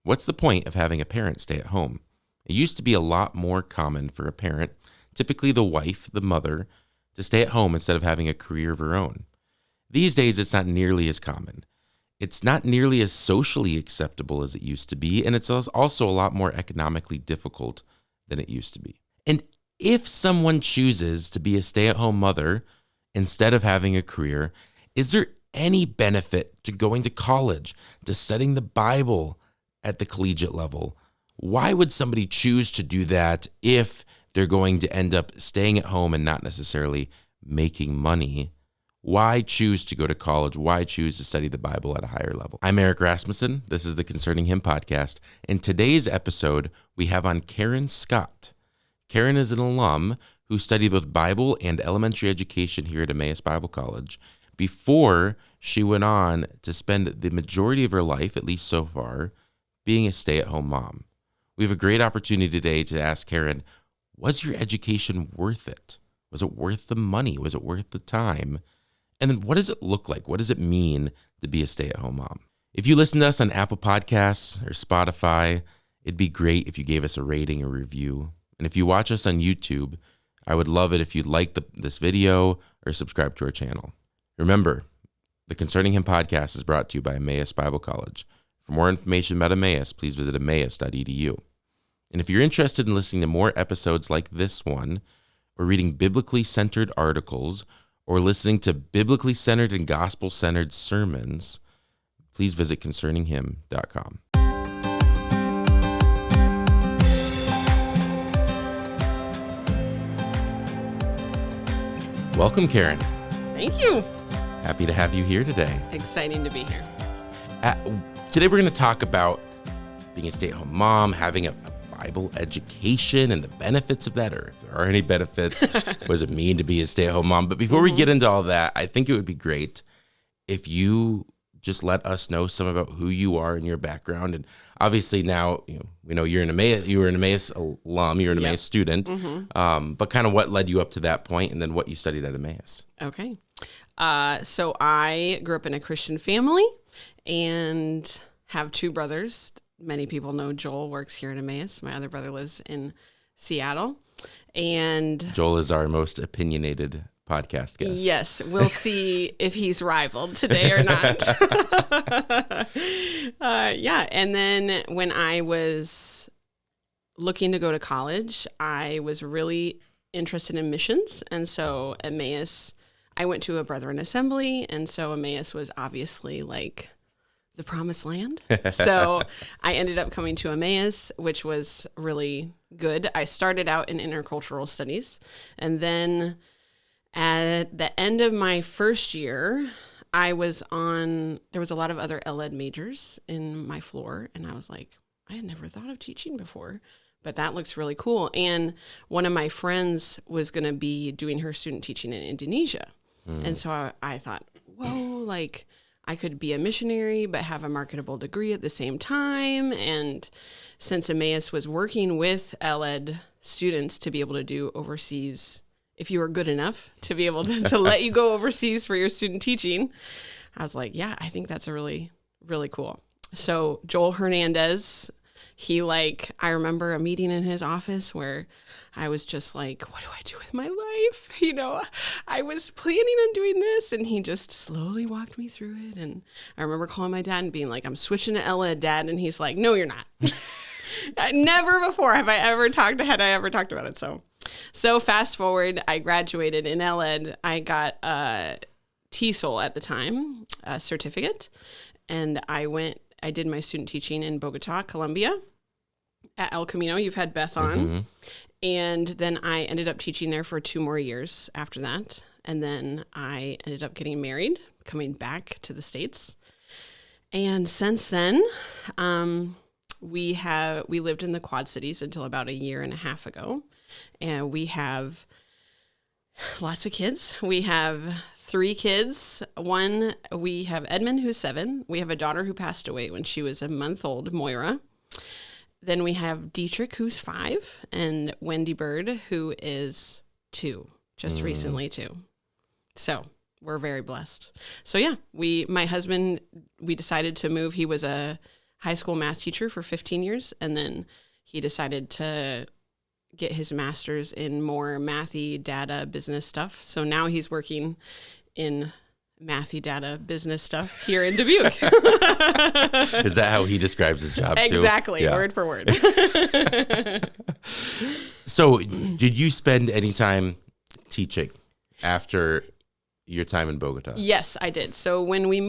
What's the point of having a parent stay at home? It used to be a lot more common for a parent, typically the wife, the mother, to stay at home instead of having a career of her own. These days, it's not nearly as common. It's not nearly as socially acceptable as it used to be, and it's also a lot more economically difficult than it used to be. And if someone chooses to be a stay-at-home mother instead of having a career, is there any benefit to going to college, to studying the Bible at the collegiate level? Why would somebody choose to do that if they're going to end up staying at home and not necessarily making money? Why choose to go to college? Why choose to study the Bible at a higher level? I'm Erik Rasmussen. This is the Concerning Him podcast. In today's episode, we have on Karen Scott. Karen is an alum who studied both Bible and elementary education here at Emmaus Bible College before she went on to spend the majority of her life, at least so far, being a stay-at-home mom. We have a great opportunity today to ask Karen, was your education worth it? Was it worth the money? Was it worth the time? And then what does it look like? What does it mean to be a stay-at-home mom? If you listen to us on Apple Podcasts or Spotify, it'd be great if you gave us a rating or review. And if you watch us on YouTube, I would love it if you'd like this video or subscribe to our channel. Remember, the Concerning Him podcast is brought to you by Emmaus Bible College. For more information about Emmaus, please visit emmaus.edu. And if you're interested in listening to more episodes like this one, or reading biblically centered articles, or listening to biblically centered and gospel-centered sermons, please visit concerninghim.com. Welcome, Karen. Thank you. Happy to have you here today. Exciting to be here. Today we're going to talk about being a stay-at-home mom, having a Bible education and the benefits of that, or if there are any benefits. What does it mean to be a stay-at-home mom? But before we get into all that, I think it would be great if you just let us know some about who you are and your background. And obviously now, we know you were an Emmaus alum, you're an Emmaus student, but kind of what led you up to that point and then what you studied at Emmaus. Okay. So I grew up in a Christian family and have two brothers. Many people know Joel works here at Emmaus. My other brother lives in Seattle. And Joel is our most opinionated podcast guest. Yes, we'll see if he's rivaled today or not. And then when I was looking to go to college, I was really interested in missions. And so Emmaus, I went to a Brethren assembly, and so Emmaus was obviously like the promised land. So I ended up coming to Emmaus, which was really good. I started out in intercultural studies, and then at the end of my first year, there was a lot of other ed majors in my floor, and I was like, I had never thought of teaching before, but that looks really cool. And one of my friends was going to be doing her student teaching in Indonesia. And so I thought, whoa, like I could be a missionary, but have a marketable degree at the same time. And since Emmaus was working with ed students to be able to do overseas, if you were good enough to be able to let you go overseas for your student teaching, I was like, yeah, I think that's a really, really cool. So Joel Hernandez, I remember a meeting in his office where I was just like, what do I do with my life? I was planning on doing this, and he just slowly walked me through it. And I remember calling my dad and being like, I'm switching to ed, Dad. And he's like, no, you're not. Never before had I ever talked about it. So fast forward, I graduated in ed. I got a TESOL at the time, a certificate, and I did my student teaching in Bogota, Colombia, at El Camino. You've had Beth on. And then I ended up teaching there for 2 more years after that. And then I ended up getting married, coming back to the States. And since then, we lived in the Quad Cities until about 1.5 years ago. And we have lots of kids. We have 3 kids. We have Edmund, who's 7. We have a daughter who passed away when she was a month old, Moira. Then we have Dietrich, who's 5, and Wendy Bird, who is 2, just recently 2. So we're very blessed. So yeah, my husband, we decided to move. He was a high school math teacher for 15 years. And then he decided to get his master's in more mathy data business stuff. So now he's working in mathy data business stuff here in Dubuque. Is that how he describes his job too? Exactly, Yeah. word for word. So did you spend any time teaching after your time in Bogota? Yes, I did. So when we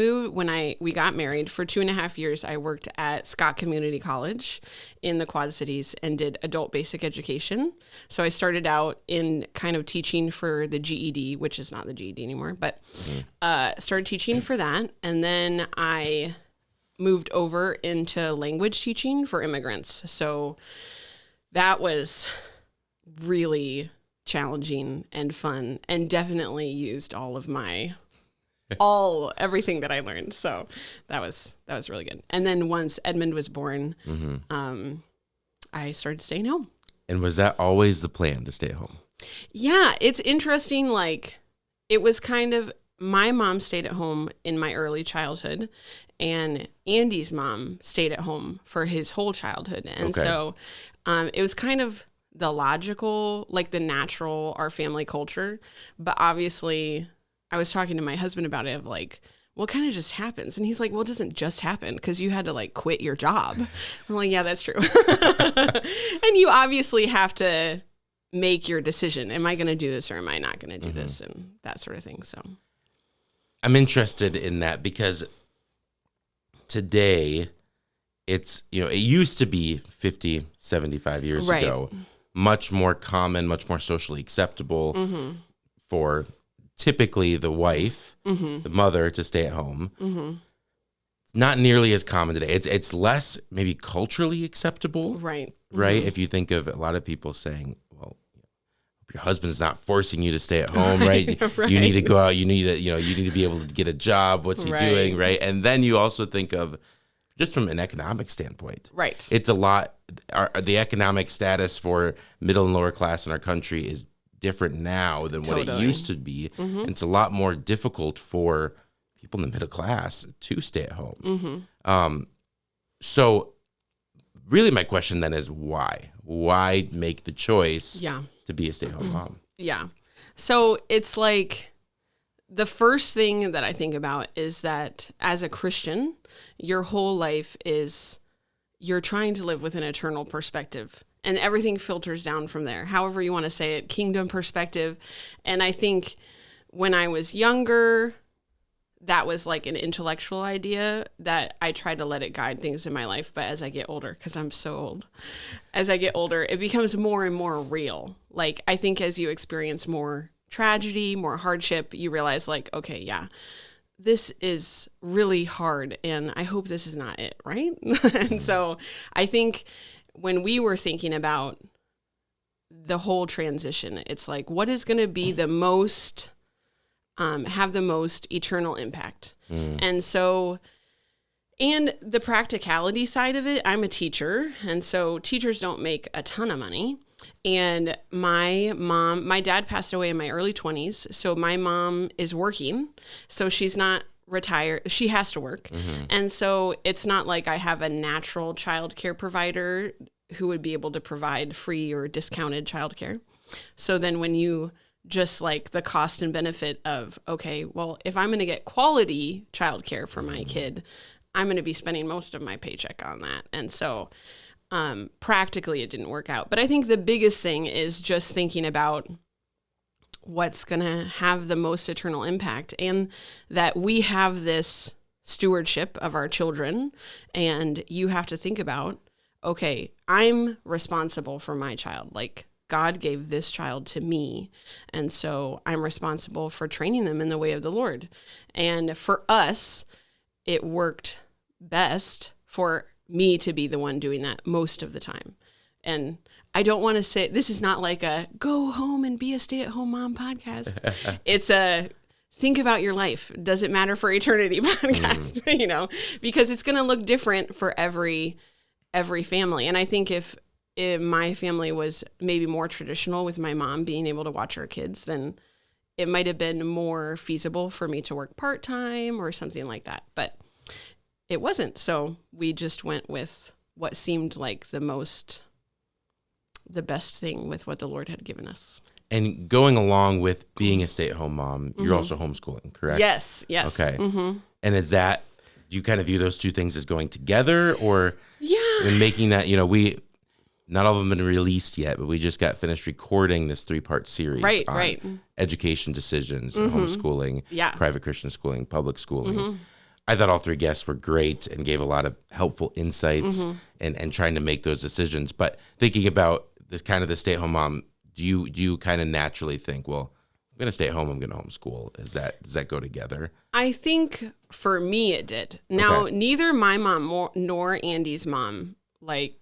got married, for 2.5 years, I worked at Scott Community College in the Quad Cities and did adult basic education. So I started out in kind of teaching for the GED, which is not the GED anymore, but started teaching for that. And then I moved over into language teaching for immigrants. So that was really challenging and fun, and definitely used all of everything that I learned. So that was really good. And then once Edmund was born, I started staying home. And was that always the plan, to stay at home? Yeah, it's interesting. Like, it was kind of, my mom stayed at home in my early childhood, and Andy's mom stayed at home for his whole childhood. And so it was kind of the logical, like the natural, our family culture. But obviously, I was talking to my husband about it, of like, well, kind of just happens. And he's like, well, it doesn't just happen, because you had to like quit your job. I'm like, yeah, that's true. And you obviously have to make your decision. Am I going to do this, or am I not going to do this? And that sort of thing. So I'm interested in that, because today it's, it used to be 50, 75 years ago, much more common, much more socially acceptable for typically the wife, the mother, to stay at home. It's not nearly as common today. It's less maybe culturally acceptable. Right. If you think of a lot of people saying, well, your husband's not forcing you to stay at home, right? You need to go out, you need to, you need to be able to get a job. What's he doing, right? And then you also think of, just from an economic standpoint, right? It's a lot. The economic status for middle and lower class in our country is different now than what it used to be. And it's a lot more difficult for people in the middle class to stay at home. So really my question then is why? Why make the choice to be a stay-at-home mom? Yeah. So it's like, the first thing that I think about is that as a Christian, your whole life is, you're trying to live with an eternal perspective, and everything filters down from there. However you want to say it, kingdom perspective. And I think when I was younger, that was like an intellectual idea that I tried to let it guide things in my life. But as I get older, because I'm so old, as I get older, it becomes more and more real. Like, I think as you experience more tragedy, more hardship, you realize like, okay, yeah, this is really hard, and I hope this is not it, right? And so I think when we were thinking about the whole transition, it's like, what is going to be the most, have the most eternal impact? And so, and the practicality side of it, I'm a teacher, and so teachers don't make a ton of money. And my dad passed away in my early 20s. So my mom is working. So she's not retired. She has to work. And so it's not like I have a natural childcare provider who would be able to provide free or discounted childcare. So then when you just like the cost and benefit of, okay, well, if I'm going to get quality childcare for my kid, I'm going to be spending most of my paycheck on that. And so practically it didn't work out. But I think the biggest thing is just thinking about what's going to have the most eternal impact, and that we have this stewardship of our children, and you have to think about, okay, I'm responsible for my child. Like, God gave this child to me, and so I'm responsible for training them in the way of the Lord. And for us, it worked best for me to be the one doing that most of the time. And I don't want to say, this is not like a go home and be a stay-at-home mom podcast. It's a think about your life. Does it matter for eternity podcast? Because it's going to look different for every family. And I think if my family was maybe more traditional with my mom being able to watch our kids, then it might have been more feasible for me to work part-time or something like that. But it wasn't. So we just went with what seemed like the best thing with what the Lord had given us. And going along with being a stay-at-home mom, you're also homeschooling, correct? Yes. Okay. And is that, do you kind of view those two things as going together, or in making that, not all of them have been released yet, but we just got finished recording this 3-part series on education decisions, homeschooling, private Christian schooling, public schooling. I thought all 3 guests were great and gave a lot of helpful insights and trying to make those decisions. But thinking about this kind of the stay-at-home mom, do you kind of naturally think, well, I'm going to stay at home, I'm going to homeschool? Does that go together? I think for me it did. Now, neither my mom nor Andy's mom, like,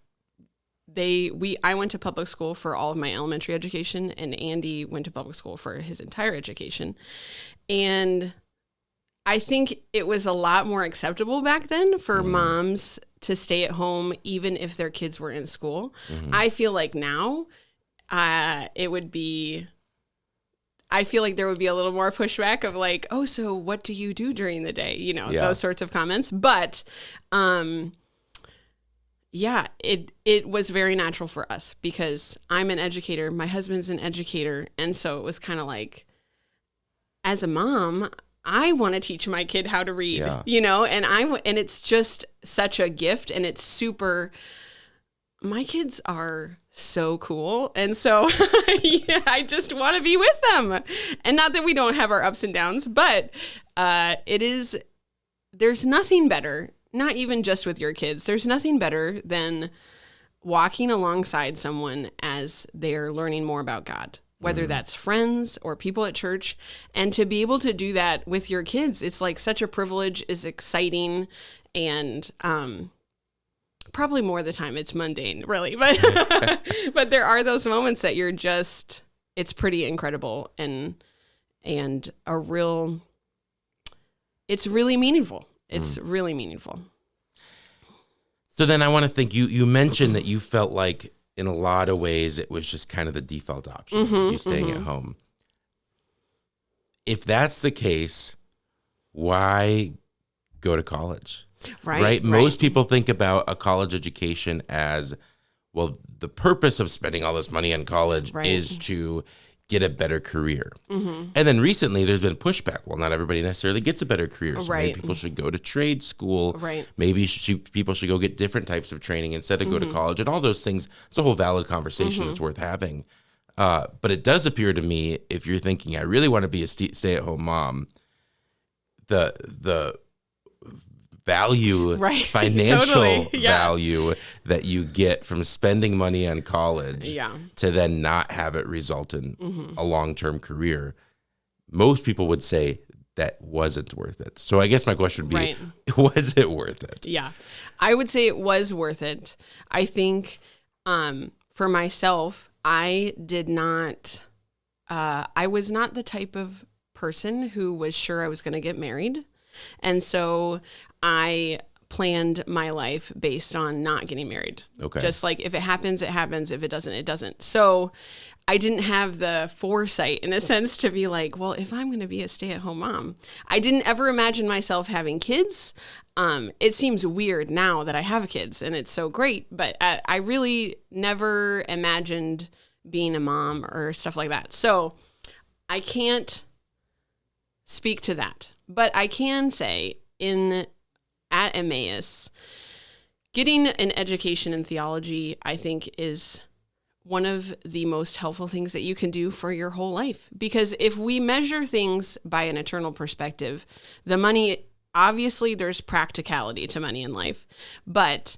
I went to public school for all of my elementary education, and Andy went to public school for his entire education. And I think it was a lot more acceptable back then for moms to stay at home even if their kids were in school. I feel like now it would be, I feel like there would be a little more pushback of like, oh, so what do you do during the day? Those sorts of comments. But it was very natural for us because I'm an educator. My husband's an educator. And so it was kind of like, as a mom, I want to teach my kid how to read, and it's just such a gift, and it's super, my kids are so cool. And so I just want to be with them. And not that we don't have our ups and downs, but there's nothing better, not even just with your kids, there's nothing better than walking alongside someone as they're learning more about God, whether that's friends or people at church. And to be able to do that with your kids, it's like such a privilege, is exciting, and probably more of the time it's mundane, really. But but there are those moments that you're just, it's pretty incredible and it's really meaningful. It's really meaningful. So then I want to think, you mentioned that you felt like in a lot of ways it was just kind of the default option, you staying at home. If that's the case, why go to college? Right? Most people think about a college education as, well, the purpose of spending all this money on college is to get a better career. And then recently there's been pushback. Well, not everybody necessarily gets a better career. So maybe people should go to trade school. Maybe people should go get different types of training instead of go to college, and all those things. It's a whole valid conversation that's worth having. But it does appear to me, if you're thinking, I really want to be a stay-at-home mom, the value, financial value that you get from spending money on college to then not have it result in a long-term career, most people would say that wasn't worth it. So I guess my question would be, was it worth it? Yeah, I would say it was worth it. I think for myself, I was not the type of person who was sure I was going to get married. And so I planned my life based on not getting married. Just like, if it happens, it happens. If it doesn't, it doesn't. So I didn't have the foresight, in a sense, to be like, well, if I'm going to be a stay-at-home mom, I didn't ever imagine myself having kids. It seems weird now that I have kids and it's so great, but I really never imagined being a mom or stuff like that. So I can't speak to that, but I can say at Emmaus, getting an education in theology, I think, is one of the most helpful things that you can do for your whole life. Because if we measure things by an eternal perspective, the money, obviously there's practicality to money in life, but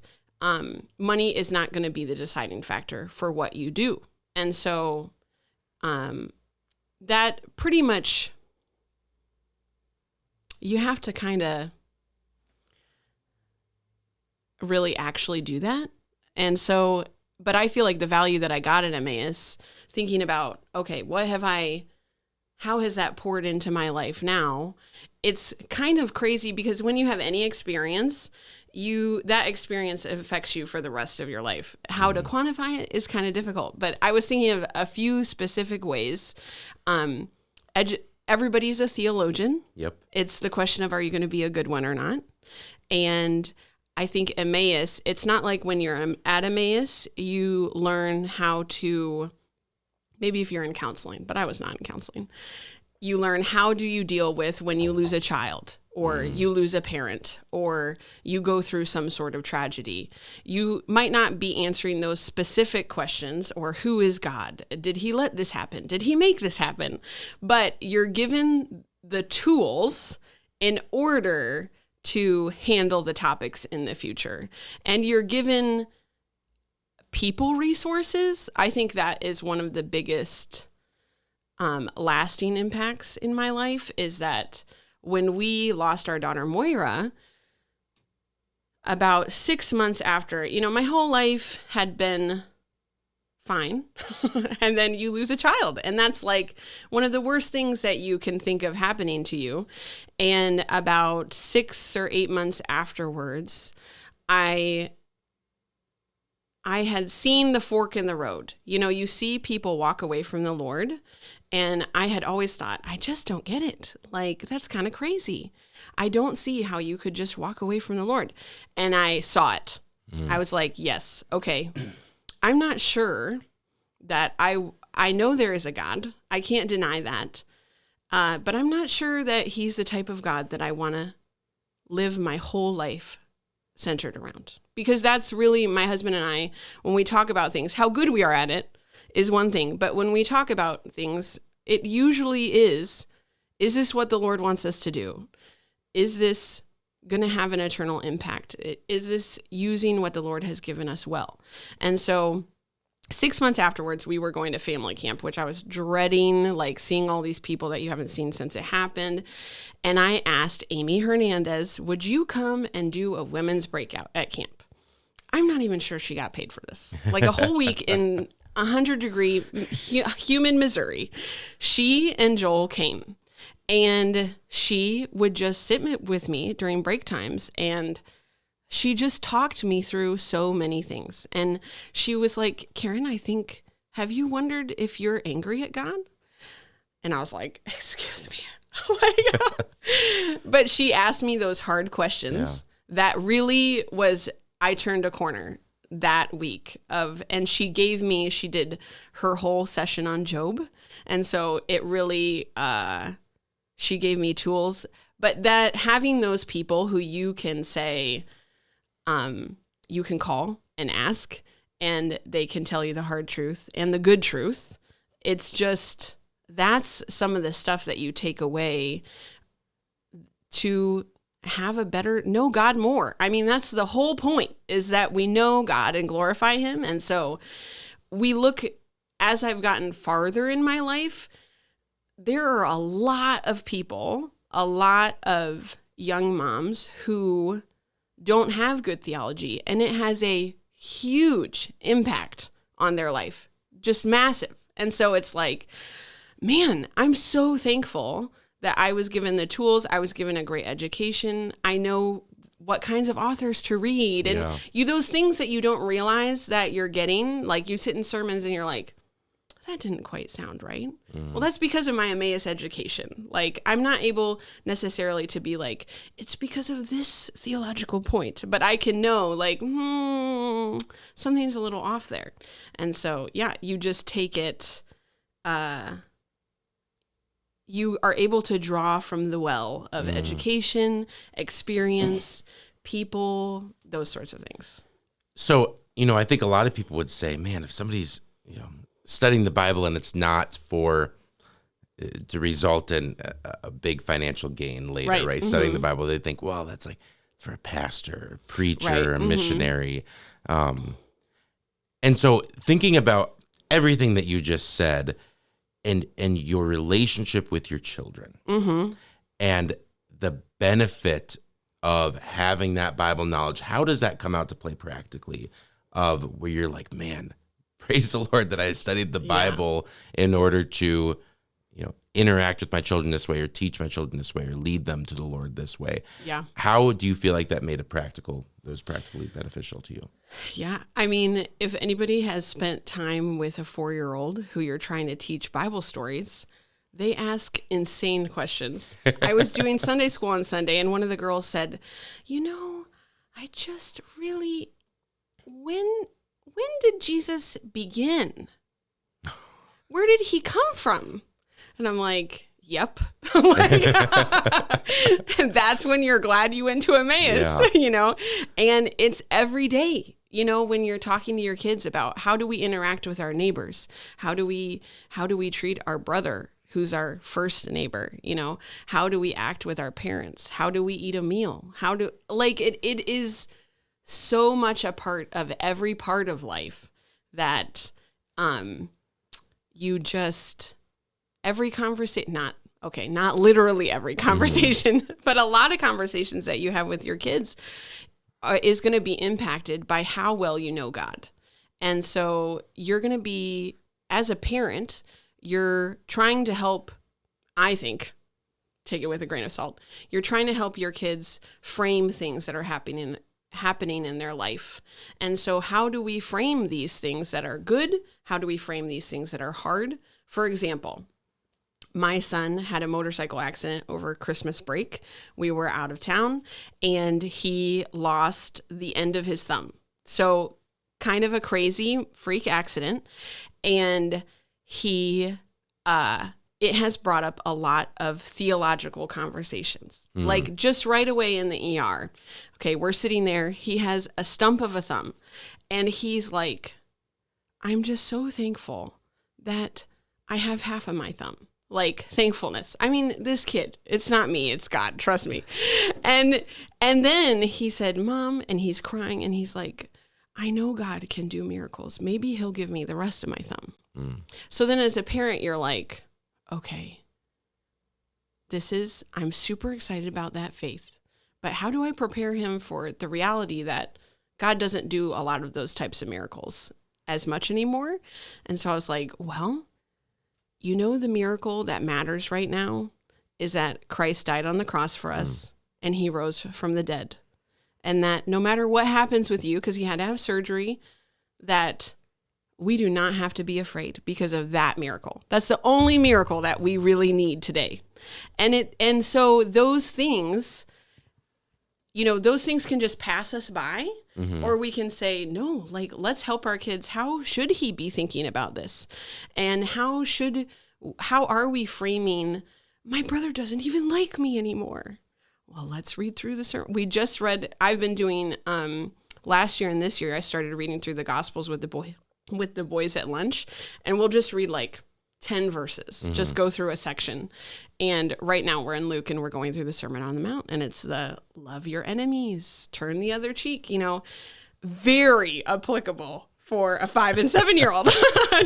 money is not going to be the deciding factor for what you do. And so that pretty much, you have to kind of really actually do that. And so, but I feel like the value that I got at Emmaus, thinking about, okay, how has that poured into my life now? It's kind of crazy because when you have any experience, that experience affects you for the rest of your life. How to quantify it is kind of difficult, but I was thinking of a few specific ways. Everybody's a theologian. Yep. It's the question of, are you going to be a good one or not? And I think Emmaus, it's not like when you're at Emmaus, you learn how to, maybe if you're in counseling, but I was not in counseling. You learn how do you deal with when you lose a child or you lose a parent or you go through some sort of tragedy. You might not be answering those specific questions or who is God? Did he let this happen? Did he make this happen? But you're given the tools in order to handle the topics in the future. And you're given people resources. I think that is one of the biggest lasting impacts in my life, is that when we lost our daughter Moira, about 6 months after, my whole life had been fine. And then you lose a child. And that's like one of the worst things that you can think of happening to you. And about 6 or 8 months afterwards, I had seen the fork in the road. You see people walk away from the Lord, and I had always thought, I just don't get it. Like, that's kind of crazy. I don't see how you could just walk away from the Lord. And I saw it. I was like, yes, okay. I'm not sure that I know there is a God. I can't deny that. But I'm not sure that he's the type of God that I want to live my whole life centered around. Because that's really my husband and I, when we talk about things, how good we are at it is one thing. But when we talk about things, it usually is this what the Lord wants us to do? Is this going to have an eternal impact? Is this using what the Lord has given us well? And so 6 months afterwards, we were going to family camp, which I was dreading, like seeing all these people that you haven't seen since it happened. And I asked Amy Hernandez, would you come and do a women's breakout at camp? I'm not even sure she got paid for this. Like a whole week in 100-degree humid Missouri. She and Joel came, and she would just sit with me during break times, and she just talked me through so many things. And she was like, Karen, have you wondered if you're angry at God? And I was like, excuse me. Oh my God. But she asked me those hard questions that really was, I turned a corner that week and she did her whole session on Job. And so it really, she gave me tools, but that having those people who you can say, you can call and ask, and they can tell you the hard truth and the good truth. It's just, that's some of the stuff that you take away to have a better, know God more. I mean, that's the whole point, is that we know God and glorify him. And so we look, as I've gotten farther in my life, there are a lot of people, a lot of young moms who don't have good theology, and it has a huge impact on their life, just massive. And so it's like, man, I'm so thankful that I was given the tools. I was given a great education. I know what kinds of authors to read, and those things that you don't realize that you're getting, like you sit in sermons and you're like, that didn't quite sound right. Well, that's because of my Emmaus education. Like, I'm not able necessarily to be like, it's because of this theological point, but I can know, like, something's a little off there. And so, you just take it, you are able to draw from the well of education, experience, people, those sorts of things. So, I think a lot of people would say, man, if somebody's, studying the Bible and it's not to result in a big financial gain later, right? Mm-hmm. Studying the Bible, they think, well, that's like for a pastor, a preacher, a missionary. And so thinking about everything that you just said and your relationship with your children and the benefit of having that Bible knowledge, how does that come out to play practically, of where you're like, man, praise the Lord that I studied the Bible in order to, interact with my children this way, or teach my children this way, or lead them to the Lord this way. Yeah. How do you feel like that made it practically beneficial to you? Yeah. I mean, if anybody has spent time with a 4-year-old who you're trying to teach Bible stories, they ask insane questions. I was doing Sunday school on Sunday, and one of the girls said, I just really, when did Jesus begin? Where did he come from? And I'm like, yep. And that's when you're glad you went to Emmaus, and it's every day, when you're talking to your kids about how do we interact with our neighbors? How do we treat our brother who's our first neighbor? How do we act with our parents? How do we eat a meal? It is so much a part of every part of life that, every conversation, not literally every conversation, but a lot of conversations that you have with your kids is going to be impacted by how well you know God. And so you're going to be, as a parent, you're trying to help, I think, take it with a grain of salt, you're trying to help your kids frame things that are happening in their life. And so how do we frame these things that are good? How do we frame these things that are hard? For example, my son had a motorcycle accident over Christmas break. We were out of town and he lost the end of his thumb. So kind of a crazy freak accident. And it has brought up a lot of theological conversations. Like just right away in the ER. Okay, we're sitting there. He has a stump of a thumb. And he's like, I'm just so thankful that I have half of my thumb. Like thankfulness. I mean, this kid, it's not me, it's God, trust me. And then he said, Mom, and he's crying and he's like, I know God can do miracles. Maybe he'll give me the rest of my thumb. So then as a parent, you're like, okay, I'm super excited about that faith, but how do I prepare him for the reality that God doesn't do a lot of those types of miracles as much anymore? And so I was like, well, the miracle that matters right now is that Christ died on the cross for us and he rose from the dead. And that no matter what happens with you, because he had to have surgery, that we do not have to be afraid because of that miracle. That's the only miracle that we really need today. And so those things, those things can just pass us by, or we can say, no, let's help our kids. How should he be thinking about this? And how are we framing, my brother doesn't even like me anymore? Well, let's read through the sermon. I've been doing, last year and this year, I started reading through the Gospels with the boys at lunch, and we'll just read 10 verses, just go through a section. And right now we're in Luke and we're going through the Sermon on the Mount, and it's the love your enemies, turn the other cheek, very applicable for a 5 and 7 year old,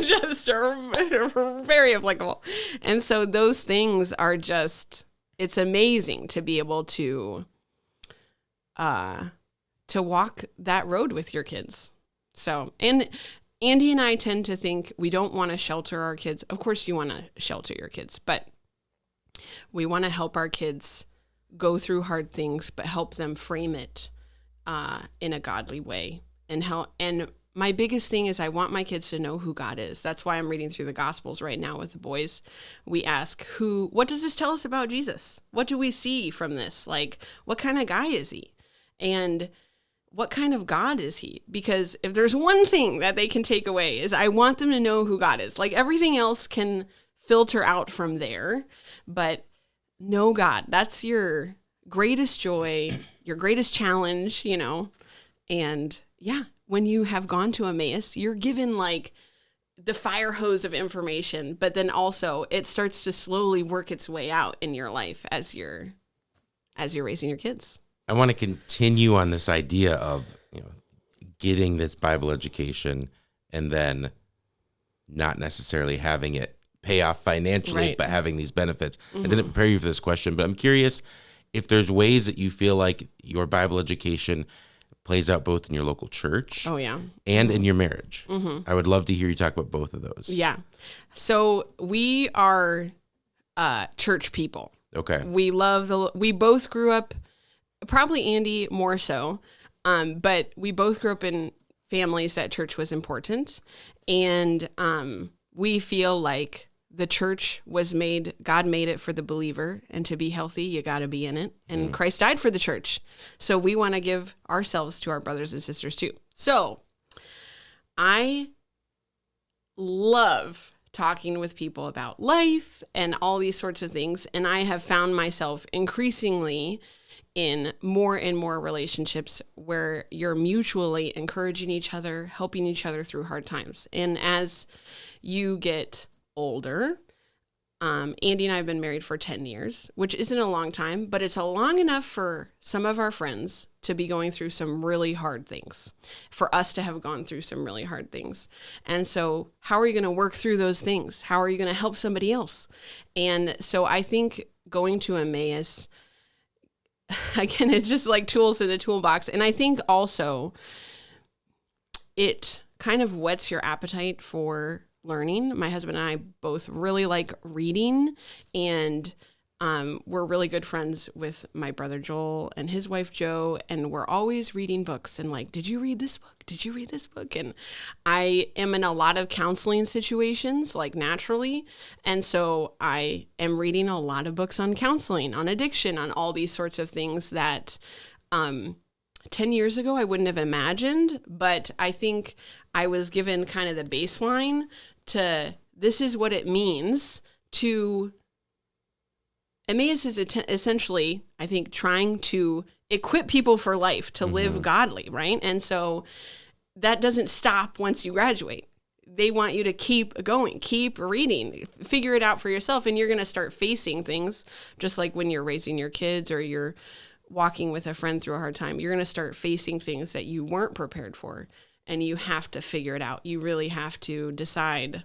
just very applicable. And so those things are it's amazing to be able to walk that road with your kids. So, and Andy and I tend to think we don't want to shelter our kids. Of course you want to shelter your kids, but we want to help our kids go through hard things, but help them frame it in a godly way. And my biggest thing is I want my kids to know who God is. That's why I'm reading through the Gospels right now with the boys. We ask, what does this tell us about Jesus? What do we see from this? What kind of guy is he? And what kind of God is he? Because if there's one thing that they can take away is I want them to know who God is. Everything else can filter out from there, but know God. That's your greatest joy, your greatest challenge, and yeah, when you have gone to Emmaus, you're given the fire hose of information, but then also it starts to slowly work its way out in your life as you're raising your kids. I want to continue on this idea of, getting this Bible education and then not necessarily having it pay off financially, right, but having these benefits. I didn't prepare you for this question, but I'm curious if there's ways that you feel like your Bible education plays out both in your local church and in your marriage. I would love to hear you talk about both of those. Yeah. So we are church people. Okay. We both grew up, probably Andy more so, but we both grew up in families that church was important. And we feel like the church was made, God made it for the believer, and to be healthy, you got to be in it. And Christ died for the church. So we want to give ourselves to our brothers and sisters too. So I love talking with people about life and all these sorts of things. And I have found myself increasingly in more and more relationships where you're mutually encouraging each other, helping each other through hard times. And as you get older, Andy and I have been married for 10 years, which isn't a long time, but it's a long enough for some of our friends to be going through some really hard things, for us to have gone through some really hard things. And so how are you going to work through those things? How are you going to help somebody else? And so I think going to Emmaus, again, it's just like tools in the toolbox. And I think also it kind of whets your appetite for learning. My husband and I both really like reading, and we're really good friends with my brother Joel and his wife Jo, and we're always reading books and like, did you read this book? Did you read this book? And I am in a lot of counseling situations, like naturally. And so I am reading a lot of books on counseling, on addiction, on all these sorts of things that 10 years ago I wouldn't have imagined, but I think I was given kind of the baseline to this is what it means to. Emmaus is essentially, I think, trying to equip people for life, to live godly, right? And so that doesn't stop once you graduate. They want you to keep going, keep reading, figure it out for yourself, and you're going to start facing things just like when you're raising your kids or you're walking with a friend through a hard time. You're going to start facing things that you weren't prepared for, and you have to figure it out. You really have to decide,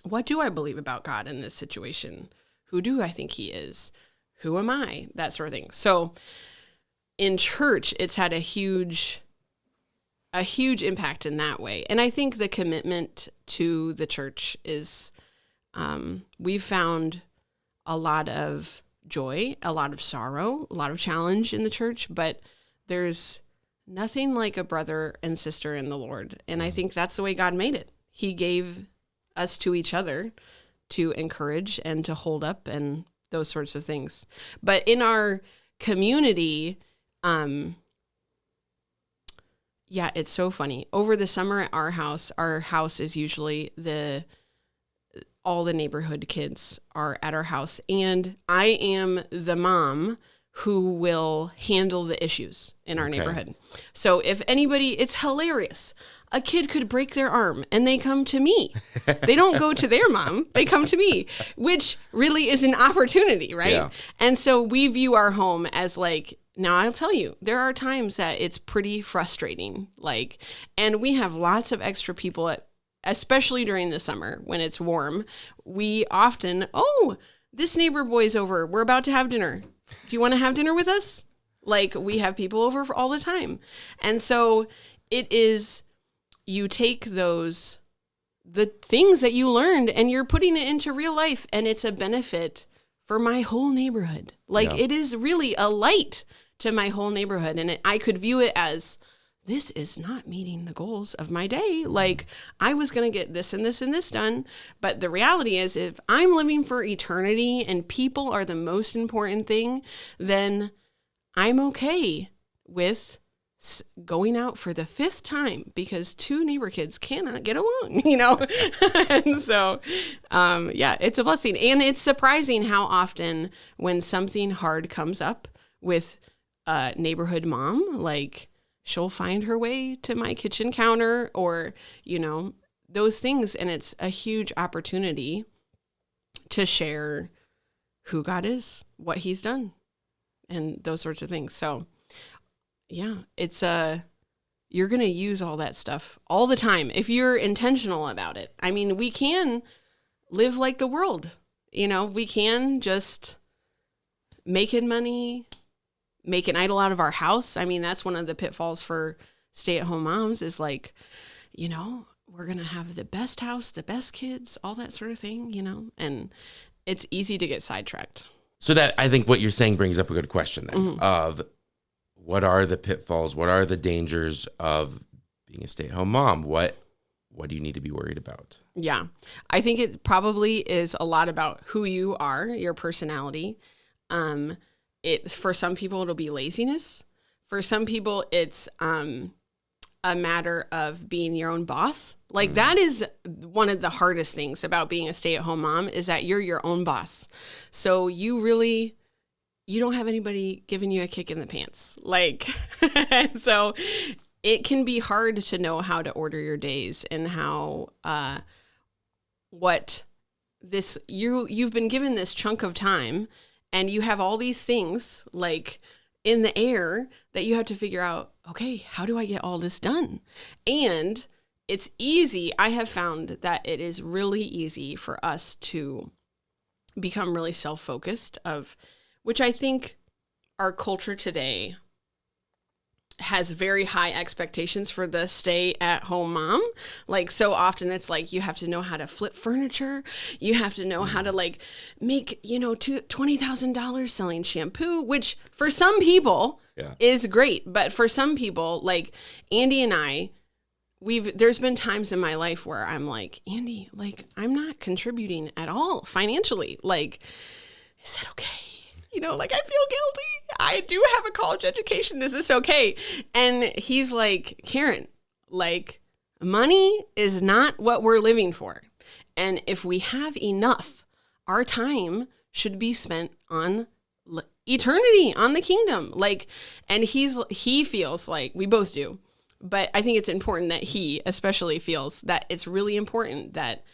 what do I believe about God in this situation? Who do I think he is? Who am I? That sort of thing. So in church, it's had a huge impact in that way. And I think the commitment to the church is, we've found a lot of joy, a lot of sorrow, a lot of challenge in the church, but there's nothing like a brother and sister in the Lord. And I think that's the way God made it. He gave us to each other to encourage and to hold up and those sorts of things. But in our community, it's so funny. Over the summer at our house is usually all the neighborhood kids are at our house. And I am the mom who will handle the issues in our neighborhood. So if anybody, it's hilarious. A kid could break their arm and they come to me. They don't go to their mom. They come to me, which really is an opportunity, right? Yeah. And so we view our home as like, now I'll tell you, there are times that it's pretty frustrating. And we have lots of extra people, especially during the summer when it's warm. We often, this neighbor boy's over. We're about to have dinner. Do you want to have dinner with us? We have people over all the time. And so it is, you take the things that you learned and you're putting it into real life, and it's a benefit for my whole neighborhood. It is really a light to my whole neighborhood. And I could view it as, this is not meeting the goals of my day. I was going to get this and this and this done. But the reality is, if I'm living for eternity and people are the most important thing, then I'm okay with going out for the 5th time because 2 neighbor kids cannot get along, And so, it's a blessing. And it's surprising how often when something hard comes up with a neighborhood mom, she'll find her way to my kitchen counter or, those things. And it's a huge opportunity to share who God is, what he's done, and those sorts of things. So it's you're going to use all that stuff all the time if you're intentional about it. I mean, we can live like the world, we can just making money, make an idol out of our house. I mean, that's one of the pitfalls for stay-at-home moms is we're going to have the best house, the best kids, all that sort of thing, and it's easy to get sidetracked. So that, I think what you're saying brings up a good question then of what are the pitfalls? What are the dangers of being a stay-at-home mom? What what do you need to be worried about? Yeah. I think it probably is a lot about who you are, your personality. For some people, it'll be laziness. For some people, it's a matter of being your own boss. Like that is one of the hardest things about being a stay-at-home mom is that you're your own boss. So you don't have anybody giving you a kick in the pants. Like, so it can be hard to know how to order your days and how, you've been given this chunk of time and you have all these things like in the air that you have to figure out, okay, how do I get all this done? And it's easy. I have found that it is really easy for us to become really self-focused which I think our culture today has very high expectations for the stay-at-home mom. Like so often it's like you have to know how to flip furniture. You have to know how to like make, $20,000 selling shampoo, which for some people is great. But for some people, like Andy and I, there's been times in my life where I'm like, Andy, like I'm not contributing at all financially. Like, is that okay? Like I feel guilty. I do have a college education. Is this okay? And he's like, Karen, like money is not what we're living for. And if we have enough, our time should be spent on eternity, on the kingdom. Like, and he feels like we both do, but I think it's important that he especially feels that it's really important that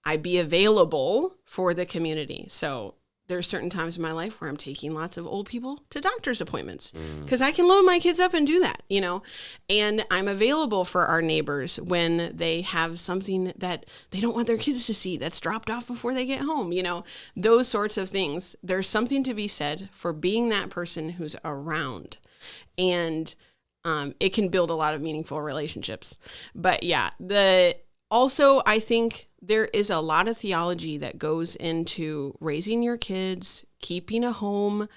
I be available for the community. So there's certain times in my life where I'm taking lots of old people to doctor's appointments because I can load my kids up and do that, and I'm available for our neighbors when they have something that they don't want their kids to see that's dropped off before they get home, those sorts of things. There's something to be said for being that person who's around, and it can build a lot of meaningful relationships. But yeah, also, I think there is a lot of theology that goes into raising your kids, keeping a home,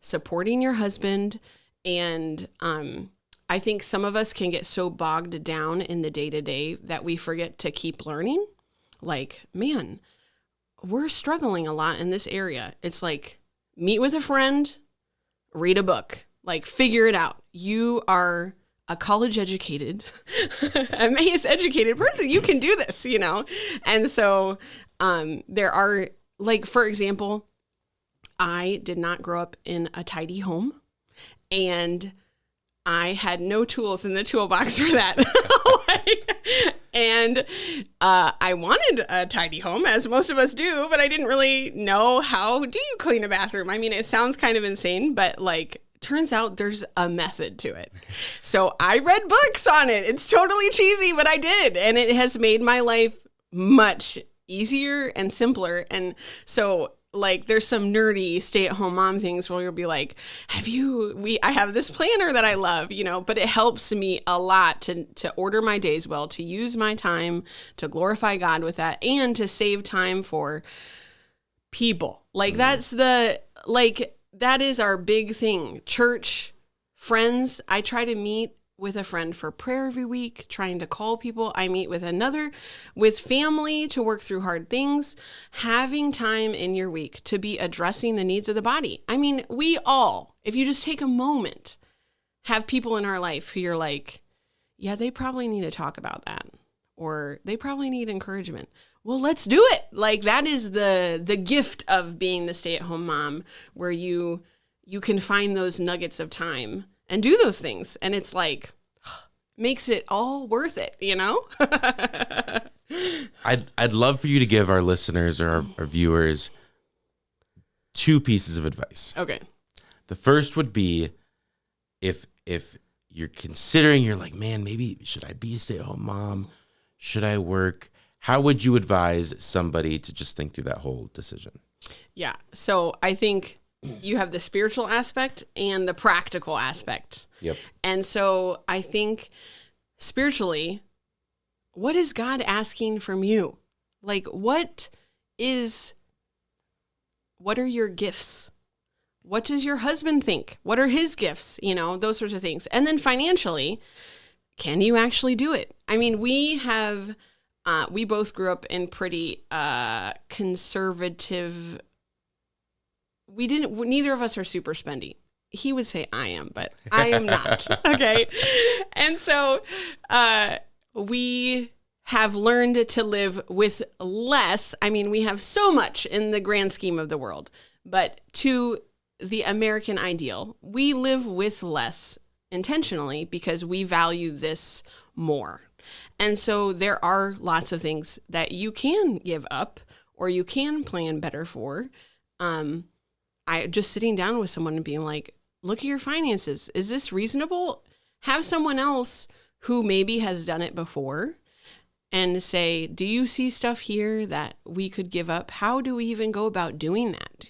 supporting your husband. And I think some of us can get so bogged down in the day-to-day that we forget to keep learning. Like, man, we're struggling a lot in this area. It's like, meet with a friend, read a book, like figure it out. You are a college educated, Emmaus educated person. You can do this, And so there are, like, for example, I did not grow up in a tidy home, and I had no tools in the toolbox for that. And I wanted a tidy home, as most of us do, but I didn't really know how do you clean a bathroom. I mean, it sounds kind of insane, but like, turns out there's a method to it. So I read books on it. It's totally cheesy, but I did. And it has made my life much easier and simpler. And so like there's some nerdy stay-at-home mom things where you'll be like, I have this planner that I love, but it helps me a lot to order my days well, to use my time, to glorify God with that, and to save time for people. Like that is our big thing. Church, friends. I try to meet with a friend for prayer every week, trying to call people. I meet with family to work through hard things, having time in your week to be addressing the needs of the body. I mean, we all, if you just take a moment, have people in our life who you're like, yeah, they probably need to talk about that, or they probably need encouragement. Well, let's do it. Like that is the gift of being the stay-at-home mom, where you can find those nuggets of time and do those things. And it's like, makes it all worth it, I'd love for you to give our listeners or our viewers 2 pieces of advice. Okay. The first would be if you're considering, you're like, man, maybe should I be a stay-at-home mom? Should I work? How would you advise somebody to just think through that whole decision? Yeah. So I think you have the spiritual aspect and the practical aspect. Yep. And so I think spiritually, what is God asking from you? Like, what are your gifts? What does your husband think? What are his gifts? Those sorts of things. And then financially, can you actually do it? I mean, we have we both grew up in pretty conservative. Neither of us are super spendy. He would say I am, but I am not. Okay. And so we have learned to live with less. I mean, we have so much in the grand scheme of the world, but to the American ideal, we live with less intentionally because we value this more. And so there are lots of things that you can give up or you can plan better for. I just sitting down with someone and being like, look at your finances. Is this reasonable? Have someone else who maybe has done it before and say, do you see stuff here that we could give up? How do we even go about doing that?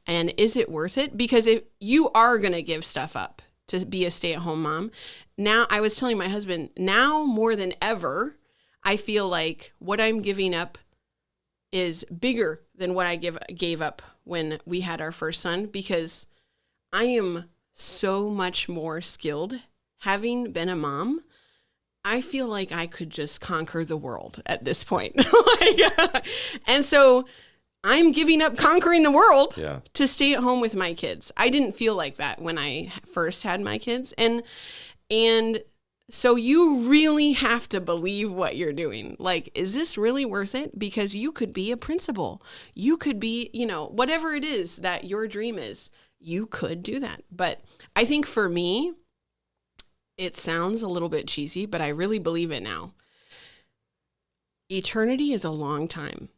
And is it worth it? Because if you are going to give stuff up to be a stay-at-home mom, now I was telling my husband, now more than ever, I feel like what I'm giving up is bigger than what I gave up when we had our first son, because I am so much more skilled. Having been a mom, I feel like I could just conquer the world at this point. And so I'm giving up conquering the world to stay at home with my kids. I didn't feel like that when I first had my kids. And so you really have to believe what you're doing. Like, is this really worth it? Because you could be a principal. You could be, whatever it is that your dream is, you could do that. But I think for me, it sounds a little bit cheesy, but I really believe it now. Eternity is a long time.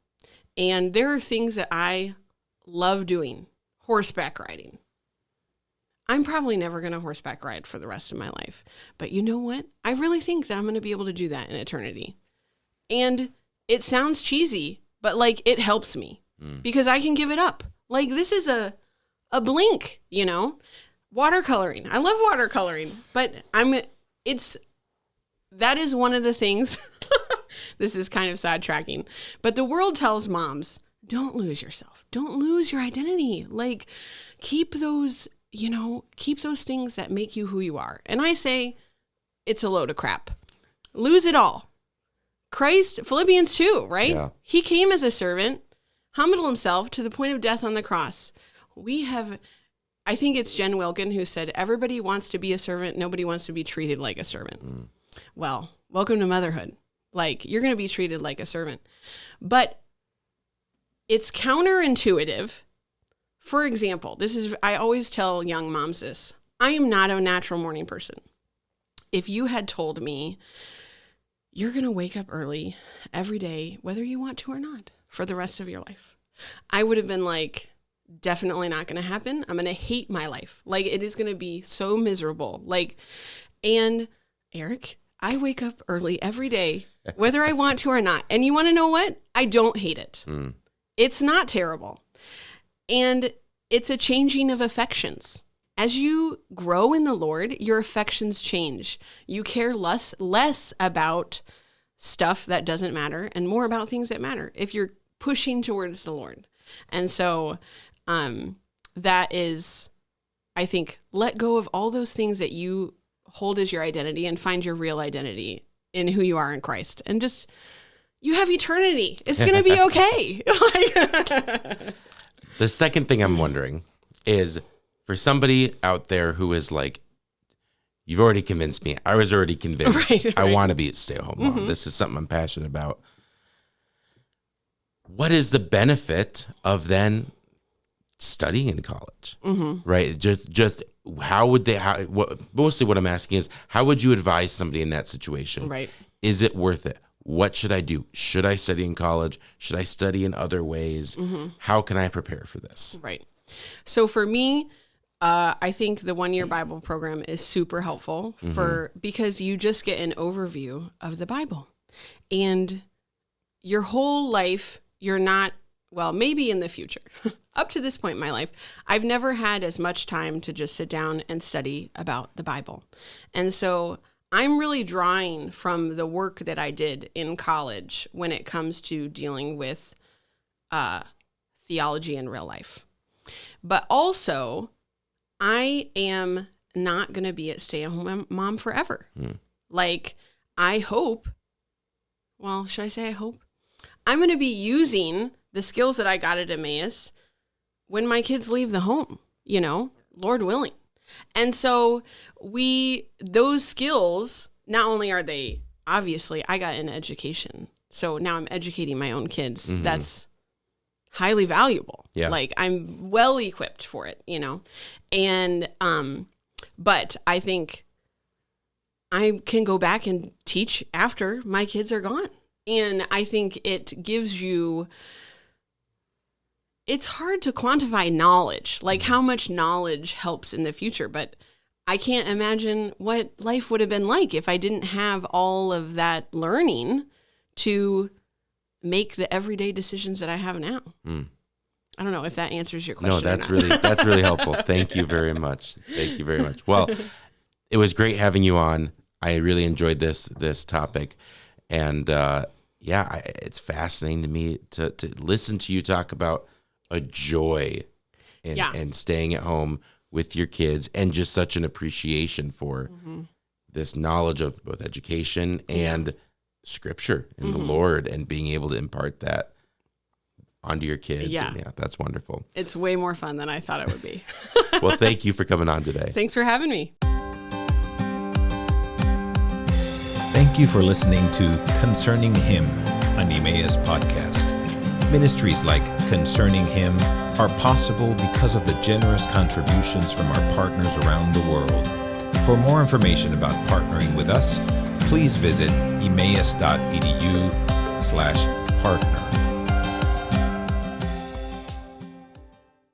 And there are things that I love doing. Horseback riding. I'm probably never going to horseback ride for the rest of my life. But you know what? I really think that I'm going to be able to do that in eternity. And it sounds cheesy, but like it helps me because I can give it up. Like this is a blink, watercoloring. I love watercoloring, but that is one of the things. This is kind of sidetracking, but the world tells moms, don't lose yourself. Don't lose your identity. Like keep those things that make you who you are. And I say it's a load of crap. Lose it all. Christ, Philippians 2, right? Yeah. He came as a servant, humbled himself to the point of death on the cross. I think it's Jen Wilkin who said, everybody wants to be a servant. Nobody wants to be treated like a servant. Well, welcome to motherhood. Like you're going to be treated like a servant, but it's counterintuitive. For example, I always tell young moms this. I am not a natural morning person. If you had told me you're going to wake up early every day, whether you want to or not, for the rest of your life, I would have been like, definitely not going to happen. I'm going to hate my life. Like it is going to be so miserable. And Erik, I wake up early every day, whether I want to or not. And you want to know what? I don't hate it. It's not terrible. And it's a changing of affections. As you grow in the Lord, your affections change. You care less about stuff that doesn't matter and more about things that matter if you're pushing towards the Lord. And so that is, I think, let go of all those things that you hold as your identity and find your real identity in who you are in Christ. And just, you have eternity. It's going to be okay. The second thing I'm wondering is for somebody out there who is like, you've already convinced me. I was already convinced. Right. I want to be a stay-at-home mom. This is something I'm passionate about. What is the benefit of then studying in college? Right? Just how would mostly what I'm asking is, how would you advise somebody in that situation? Right. Is it worth it? What should I do? Should I study in college? Should I study in other ways? How can I prepare for this? Right. So for me, I think the 1-year Bible program is super helpful because you just get an overview of the Bible. And your whole life, you're not, well, maybe in the future. Up to this point in my life, I've never had as much time to just sit down and study about the Bible. And so I'm really drawing from the work that I did in college when it comes to dealing with theology in real life. But also, I am not going to be a stay-at-home mom forever. Like, I hope well, should I say I hope? I'm going to be using the skills that I got at Emmaus when my kids leave the home, Lord willing. And so those skills, not only are they, obviously, I got an education. So now I'm educating my own kids. Mm-hmm. That's highly valuable. Yeah. Like I'm well equipped for it, And, but I think I can go back and teach after my kids are gone. And I think it gives you, it's hard to quantify knowledge, like how much knowledge helps in the future, but I can't imagine what life would have been like if I didn't have all of that learning to make the everyday decisions that I have now. I don't know if that answers your question. No, that's really helpful. Thank you very much. Well, it was great having you on. I really enjoyed this topic, and it's fascinating to me to listen to you talk about a joy and staying at home with your kids, and just such an appreciation for this knowledge of both education and Scripture and the Lord, and being able to impart that onto your kids. Yeah. And that's wonderful. It's way more fun than I thought it would be. Well, thank you for coming on today. Thanks for having me. Thank you for listening to Concerning Him, an Emmaus podcast. Ministries like Concerning Him are possible because of the generous contributions from our partners around the world. For more information about partnering with us, please visit emmaus.edu/partner.